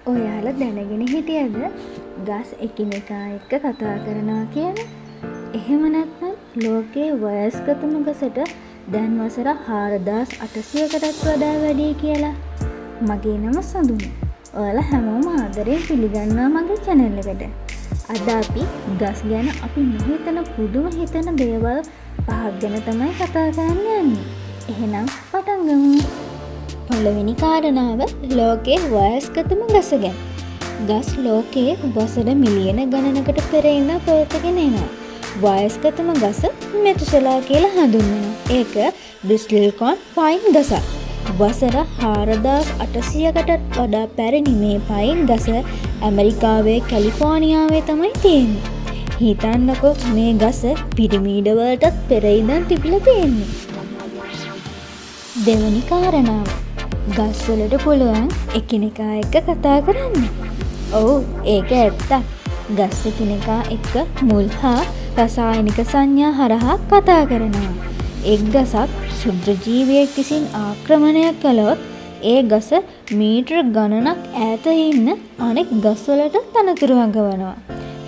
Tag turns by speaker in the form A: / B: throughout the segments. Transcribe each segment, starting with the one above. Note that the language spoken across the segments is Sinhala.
A: ඔයාලා දැනගෙන හිටියද ගස් එකිනෙකා එක්ක කතා කරනවා කියලා? එහෙම නැත්නම් ලෝකයේ වයස්ගතම ගසට දැන් වසර 4800කටත් වඩා වැඩි කියලා? මගේ නම සඳුනි. ඔයාලා හැමෝම ආදරයෙන් පිළිගන්නවා මගේ channel එකට. අද අපි ගස් ගැන අපි නොහිතන පුදුම හිතන දේවල් පහක් ගැන තමයි කතා කරන්න යන්නේ. එහෙනම් පටන් ගමු. පළවෙනි කාරණාව ලෝකයේ වයස්ගතම ගස ගැන. ගස් ලෝකයේ වසර මිලියන ගණනකට පෙර ඉඳන් පැවතගෙන එනවා. වයස්ගතම ගස මෙතුසලා කියලා හඳුන්වනවා. ඒක බ්‍රිස්ලිකෝන් පයින් ගසක්. වසර 4800කටත් වඩා පැරණි මේ පයින් ගස ඇමරිකාවේ කැලිෆෝනියාවේ තමයි තියෙන්නේ. හිතන්නකෝ මේ ගස පිරමීඩ වලටත් පෙර ඉඳන් තිබිලා තියෙන්නේ. දෙවැනි කාරණාව. ගස් වලට පුළුවන් එකිනෙකා එක්ක කතා කරන්න. ඔව් ඒක ඇත්තක්. ගස් එකිනෙකා එක්ක මුල් හා රසායනික සංඥා හරහා කතා කරනවා. එක් ගසක් ශුද්‍ර ජීවියෙක් විසින් ආක්‍රමණය කළොත් ඒ ගස මීටර ගණනක් ඈත ඉන්න අනෙක් ගස්වලට තනතුරු හඟවනවා.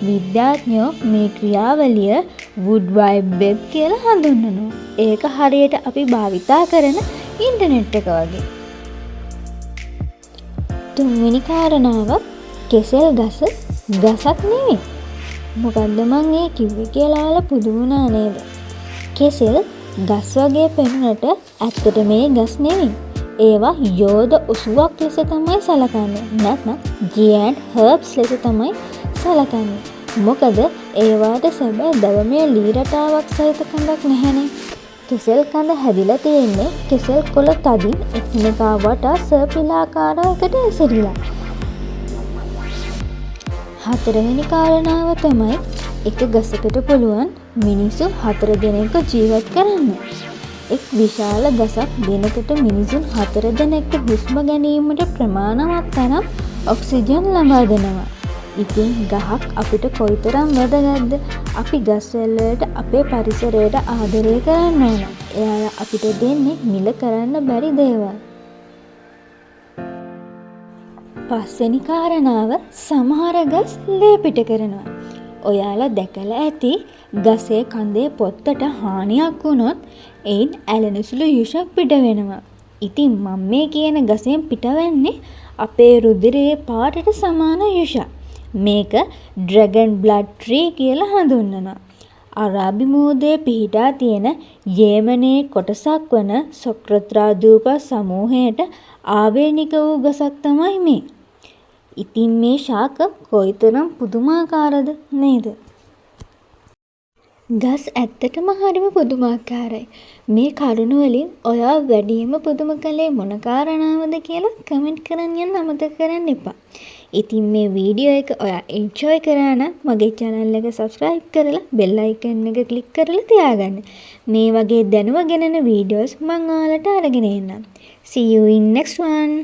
A: විද්‍යාඥයෝ මේ ක්‍රියාවලිය වුඩ් වයිඩ් වෙබ් කියලා හඳුන්වනවා. ඒක හරියට අපි භාවිතා කරන ඉන්ටර්නෙට් එක වගේ. තුන්වෙනි කාරණාව කෙසෙල් ගස ගසක් නෙවෙයි. මොකද්ද මං ඒ කිව්වේ කියලා ඔයාලා පුදුම වුණා නේද? කෙසෙල් ගස් වගේ පෙනුනට ඇත්තට මේ ගස් නෙවෙයි. ඒවා යෝධ ඔසුවක් ලෙස තමයි සලකන්නේ. නැත්නම් giant herbs ලෙස තමයි සලකන්නේ. මොකද ඒවාට සැබෑ දවමේ ලී රටාවක් සහිත කඳක් නැහැනේ. කෙසෙල් කඳ හැදිලා තියෙන්නේ කෙසෙල් කොළ තදින් එකිනෙකා වටා සර්පිලාකාරයකට ඇසිරිලා. හතරවෙනි කාරණාව තමයි එක ගසකට පුළුවන් මිනිස්සු 4 දෙනෙක්ව ජීවත් කරන්න. එක් විශාල ගසක් දිනකට මිනිසුන් 4 දෙනෙක්ට හුස්ම ගැනීමට ප්‍රමාණවත් තරම් ඔක්සිජන් ලබා දෙනවා. ඉතින් ගහක් අපිට කොයිතරම් වැදගත්ද? අපි ගස් වලට අපේ පරිසරයට ආදරය කරන්න ඕන. එයාලා අපිට දෙන්නේ මිල කරන්න බැරි දේවල්. පස්වෙනි කාරණාව සමහර ගස් ලේ පිට කරනවා. ඔයාලා දැකලා ඇති ගසේ කඳේ පොත්තට හානියක් වුණොත් එයින් ඇලෙන සුළු යුෂක් පිට වෙනවා. ඉතින් මම මේ කියන ගසෙන් පිටවෙන්නේ අපේ රුධිරයේ පාටට සමාන යුෂක්. මේක ඩ්‍රැගන් බ්ලඩ් ට්‍රී කියලා හඳුන්වනවා. අරාබි පිහිටා තියෙන යේමනයේ කොටසක් වන සොක්‍රත්‍රා දූප සමූහයට ආවේනික වූ ගසක් තමයි මේ. ඉතින් මේ ශාක කොයිතරම් පුදුමාකාරද නේද? ගස් ඇත්තටම හරිම පුදුමාකාරයි. මේ කරුණ වලින් ඔයා වැඩිම පුදුම කලේ මොන කාරණාවද කියලා කමෙන්ට් කරන්න යන්න අමතක කරන්න එපා. ඉතින් මේ වීඩියෝ එක ඔයා එන්ජොයි කරා නම් මගේ channel එක subscribe කරලා bell icon එක click කරලා තියාගන්න. මේ වගේ දැනුම ගෙනන videos මම ඔයාලට අරගෙන එන්නම්. See you in next one.